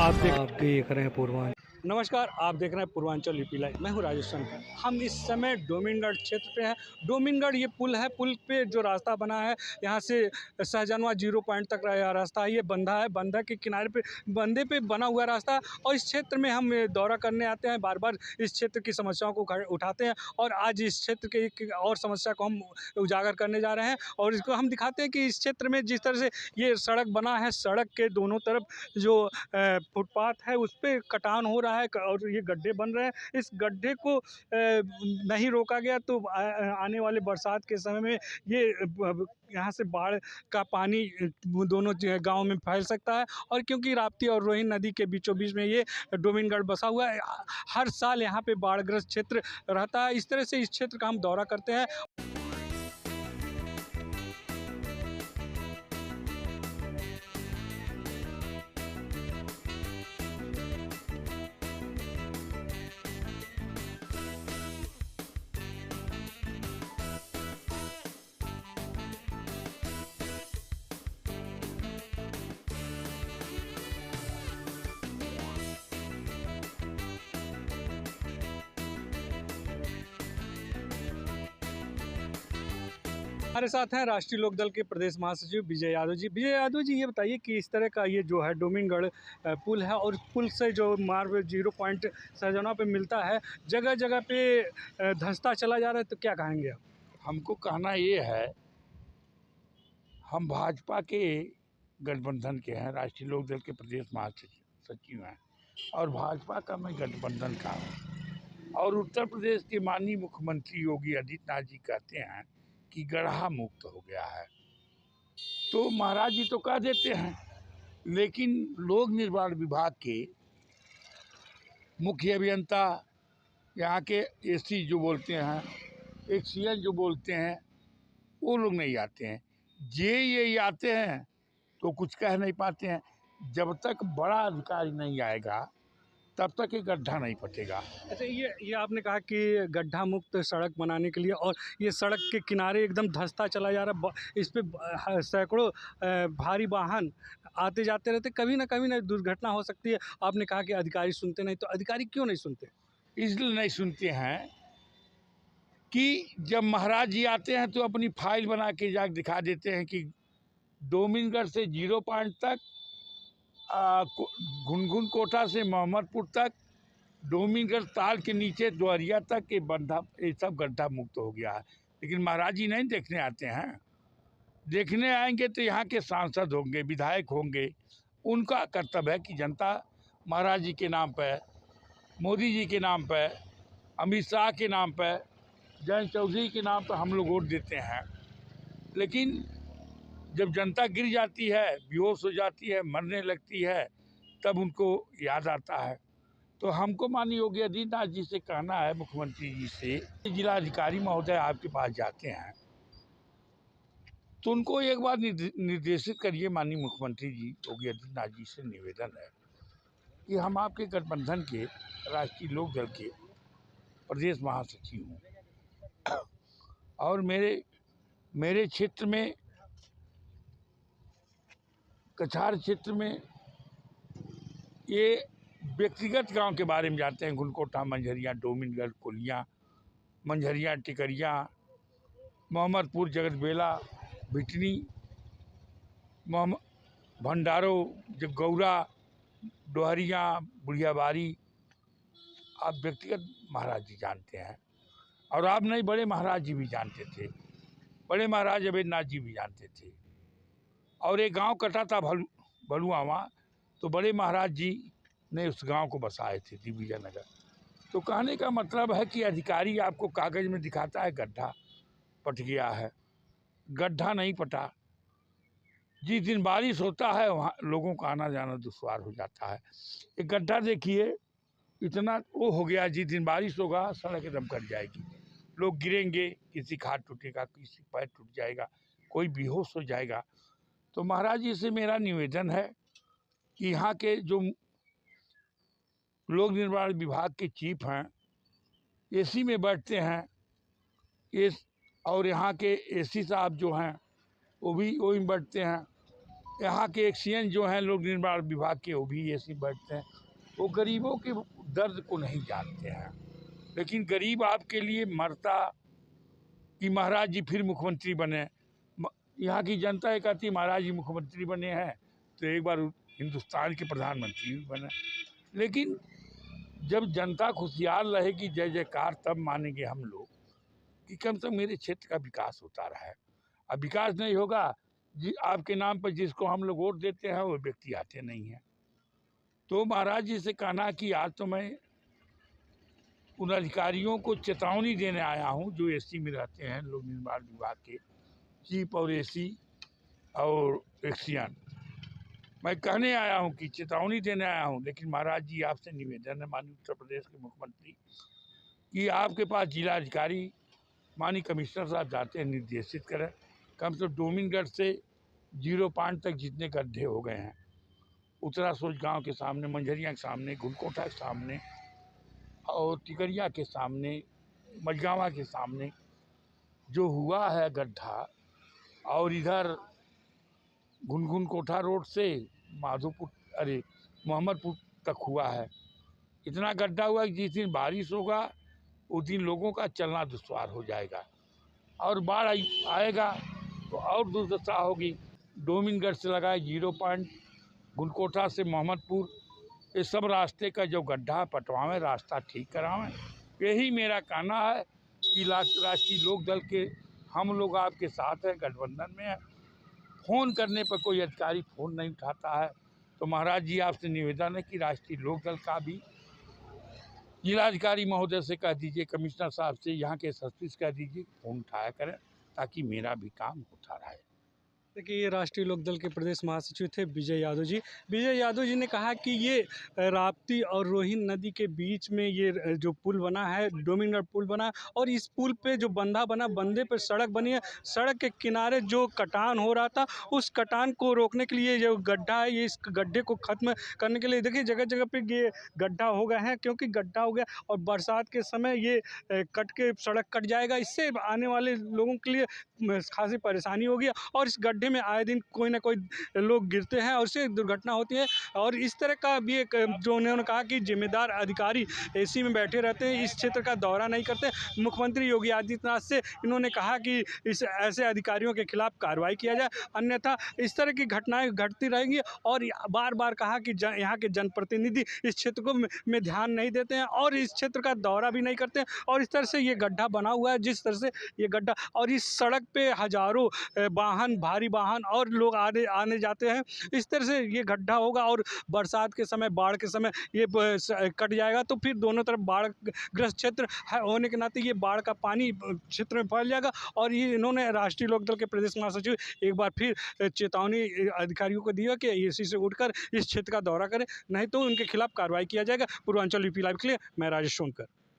आप देख रहे हैं पूर्वांचल। नमस्कार, आप देख रहे हैं पूर्वांचल यूपी लाइव। मैं हूं राजेश शंकर। हम इस समय डोमिनगढ़ क्षेत्र पे हैं। डोमिनगढ़ ये पुल है। पुल पे जो रास्ता बना है, यहाँ से सहजनवा 0 पॉइंट तक रास्ता है। ये बंधा है, बंधा के किनारे पे, बंधे पे बना हुआ रास्ता है। और इस क्षेत्र में हम दौरा करने आते हैं, बार बार इस क्षेत्र की समस्याओं को उठाते हैं। और आज इस क्षेत्र के एक और समस्या को हम उजागर करने जा रहे हैं और इसको हम दिखाते हैं कि इस क्षेत्र में जिस तरह से ये सड़क बना है, सड़क के दोनों तरफ जो फुटपाथ है उस पे कटान हो रहा है और ये गड्ढे बन रहे हैं। इस गड्ढे को नहीं रोका गया तो आने वाले बरसात के समय में ये यहाँ से बाढ़ का पानी दोनों गांव में फैल सकता है। और क्योंकि राप्ती और रोहिन नदी के बीचों बीच में ये डोमिनगढ़ बसा हुआ है, हर साल यहाँ पे बाढ़ग्रस्त क्षेत्र रहता है। इस तरह से इस क्षेत्र का हम दौरा करते हैं। हमारे साथ हैं राष्ट्रीय लोकदल के प्रदेश महासचिव विजय यादव जी। विजय यादव जी, ये बताइए कि इस तरह का ये जो है डोमिनगढ़ पुल है और पुल से जो मार्ग 0 पॉइंट सहजनवा पे मिलता है, जगह जगह पे धंसता चला जा रहा है, तो क्या कहेंगे आप? हमको कहना ये है, हम भाजपा के गठबंधन के हैं, राष्ट्रीय लोकदल के प्रदेश महासचिव हैं और भाजपा का मैं गठबंधन का हूँ। और उत्तर प्रदेश के माननीय मुख्यमंत्री योगी आदित्यनाथ जी कहते हैं कि गड्ढा मुक्त हो गया है, तो महाराज जी तो कह देते हैं, लेकिन लोक निर्माण विभाग के मुख्य अभियंता, यहाँ के एसी जो बोलते हैं, एक्सीएल जो बोलते हैं, वो लोग नहीं आते हैं। ये आते हैं तो कुछ कह नहीं पाते हैं। जब तक बड़ा अधिकारी नहीं आएगा तब तक ये गड्ढा नहीं पटेगा। अच्छा, ये आपने कहा कि गड्ढा मुक्त सड़क बनाने के लिए, और ये सड़क के किनारे एकदम धंसता चला जा रहा है। इस पे सैकड़ों भारी वाहन आते जाते रहते, कभी ना दुर्घटना हो सकती है। आपने कहा कि अधिकारी सुनते नहीं, तो अधिकारी क्यों नहीं सुनते? इसलिए नहीं सुनते हैं कि जब महाराज जी आते हैं तो अपनी फाइल बना के जाकर दिखा देते हैं कि डोमिनगढ़ से 0 पॉइंट तक, घुनघुन कोटा से मोहम्मदपुर तक, डोमिनगढ़ ताल के नीचे द्वारिया तक के बंधा, ये सब गड्ढा मुक्त हो गया है। लेकिन महाराज जी नहीं देखने आते हैं। देखने आएंगे तो यहाँ के सांसद होंगे, विधायक होंगे, उनका कर्तव्य है कि जनता महाराज जी के नाम पर, मोदी जी के नाम पर, अमित शाह के नाम पर, जयंत चौधरी के नाम पर हम लोग वोट देते हैं। लेकिन जब जनता गिर जाती है, बेहोश हो जाती है, मरने लगती है, तब उनको याद आता है। तो हमको माननीय योगी आदित्यनाथ जी से कहना है, मुख्यमंत्री जी से, जिलाधिकारी महोदय आपके पास जाते हैं तो उनको एक बार निर्देशित करिए। माननीय मुख्यमंत्री जी योगी आदित्यनाथ जी से निवेदन है कि हम आपके गठबंधन के राष्ट्रीय लोकदल के प्रदेश महासचिव हूँ और मेरे क्षेत्र में, कछार क्षेत्र में, ये व्यक्तिगत गांव के बारे में जानते हैं। घुनकोटा, मंझरिया, डोमिनगढ़, कोलियाँ, मंझरिया, टिकरिया, मोहम्मदपुर, जगतबेला, भिटनी, भंडारो, जगौरा, डोहरिया, बुढ़ियाबारी, आप व्यक्तिगत महाराज जी जानते हैं। और आप नहीं, बड़े महाराज जी भी जानते थे, बड़े महाराज अवेद्यनाथ जी भी जानते थे। और एक गांव कटा था भलुआवा, तो बड़े महाराज जी ने उस गांव को बसाए थे, दिग्विजय नगर। तो कहने का मतलब है कि अधिकारी आपको कागज़ में दिखाता है गड्ढा पट गया है, गड्ढा नहीं पटा। जिस दिन बारिश होता है वहाँ लोगों का आना जाना दुश्वार हो जाता है। एक गड्ढा देखिए, इतना वो हो गया, जिस दिन बारिश होगा सड़क एकदम कट जाएगी, लोग गिरेंगे, किसी का हाथ टूटेगा, किसी पैर टूट जाएगा, कोई बेहोश हो जाएगा। तो महाराज जी से मेरा निवेदन है कि यहाँ के जो लोक निर्माण विभाग के चीफ हैं, एसी में बैठते हैं, और यहाँ के एसी साहब जो हैं वो भी वही में बैठते हैं, यहाँ के एक्सीएन जो हैं लोग निर्माण विभाग के, वो भी एसी बैठते हैं। वो गरीबों के दर्द को नहीं जानते हैं। लेकिन गरीब आपके लिए मरता कि महाराज जी फिर मुख्यमंत्री बने। यहाँ की जनता ये कहती महाराज जी मुख्यमंत्री बने हैं तो एक बार हिंदुस्तान के प्रधानमंत्री भी बने। लेकिन जब जनता खुशहाल रहेगी, जय जयकार, तब मानेंगे हम लोग कि कम से कम मेरे क्षेत्र का विकास होता रहा है। अब विकास नहीं होगा जी, आपके नाम पर जिसको हम लोग वोट देते हैं वो व्यक्ति आते नहीं हैं। तो महाराज जी से कहना कि आज तो मैं उन अधिकारियों को चेतावनी देने आया हूं जो एसी में रहते हैं, लोक निर्माण विभाग के चीफ और एसी और एक्सियन। मैं कहने आया हूं कि चेतावनी देने आया हूं। लेकिन महाराज जी आपसे निवेदन है माननीय उत्तर प्रदेश के मुख्यमंत्री कि आपके पास जिला अधिकारी माननीय कमिश्नर साहब जाते हैं, निर्देशित करें कम से कम डोमिनगढ़ से 0 पॉइंट तक जितने गड्ढे हो गए हैं, उत्तरा सोच गाँव के सामने, मंझरिया के सामने, गुलकोटा के सामने और टिकरिया के सामने, मझगावा के सामने जो हुआ है गड्ढा, और इधर घुनघुन कोठा रोड से माधोपुर मोहम्मदपुर तक हुआ है। इतना गड्ढा हुआ कि जिस दिन बारिश होगा उस दिन लोगों का चलना दुश्वार हो जाएगा और बाढ़ आएगा तो और दुर्दशा होगी। डोमिनगढ़ से लगाए 0 पॉइंट, गुलकोटा से मोहम्मदपुर, ये सब रास्ते का जो गड्ढा पटवावें, रास्ता ठीक करावें। यही मेरा कहना है कि राष्ट्रीय लोक दल के हम लोग आपके साथ हैं, गठबंधन में हैं। फ़ोन करने पर कोई अधिकारी फ़ोन नहीं उठाता है तो महाराज जी आपसे निवेदन है कि राष्ट्रीय लोक दल का भी जिलाधिकारी महोदय से कह दीजिए, कमिश्नर साहब से, यहाँ के एसएसपी से कह दीजिए फ़ोन उठाया करें ताकि मेरा भी काम होता रहे। देखिए, ये राष्ट्रीय लोकदल के प्रदेश महासचिव थे विजय यादव जी। विजय यादव जी ने कहा कि ये राप्ती और रोहिन नदी के बीच में ये जो पुल बना है, डोमिनगढ़ पुल बना है, और इस पुल पे जो बंधा बना, बंधे पे सड़क बनी है। सड़क के किनारे जो कटान हो रहा था, उस कटान को रोकने के लिए जो गड्ढा है, ये इस गड्ढे को ख़त्म करने के लिए देखिए जगह जगह पे ये गड्ढा हो गए हैं, क्योंकि गड्ढा हो गया और बरसात के समय ये कट के सड़क कट जाएगा। इससे आने वाले लोगों के लिए खासी परेशानी होगी और इस गड्ढे में आए दिन कोई ना कोई लोग गिरते हैं और उससे दुर्घटना होती है। और इस तरह का भी एक जो उन्होंने कहा कि जिम्मेदार अधिकारी एसी में बैठे रहते हैं, इस क्षेत्र का दौरा नहीं करते। मुख्यमंत्री योगी आदित्यनाथ से इन्होंने कहा कि इस ऐसे अधिकारियों के खिलाफ कार्रवाई किया जाए, अन्यथा इस तरह की घटनाएं घटती रहेंगी। और बार बार कहा कि यहाँ के जनप्रतिनिधि इस क्षेत्र को में ध्यान नहीं देते हैं और इस क्षेत्र का दौरा भी नहीं करते हैं। और इस तरह से ये गड्ढा बना हुआ है, जिस तरह से ये गड्ढा, और इस सड़क पे हजारों वाहन, भारी वाहन और लोग आने जाते हैं। इस तरह से ये गड्ढा होगा और बरसात के समय, बाढ़ के समय ये कट जाएगा तो फिर दोनों तरफ बाढ़ ग्रस्त क्षेत्र होने के नाते ये बाढ़ का पानी क्षेत्र में फैल जाएगा। और ये इन्होंने राष्ट्रीय लोकदल के प्रदेश महासचिव एक बार फिर चेतावनी अधिकारियों को दी है कि एसी से उठकर इस क्षेत्र का दौरा करें, नहीं तो उनके खिलाफ कार्रवाई किया जाएगा। पूर्वांचल यूपी लाइव के लिए मैं राजेश सोनकर।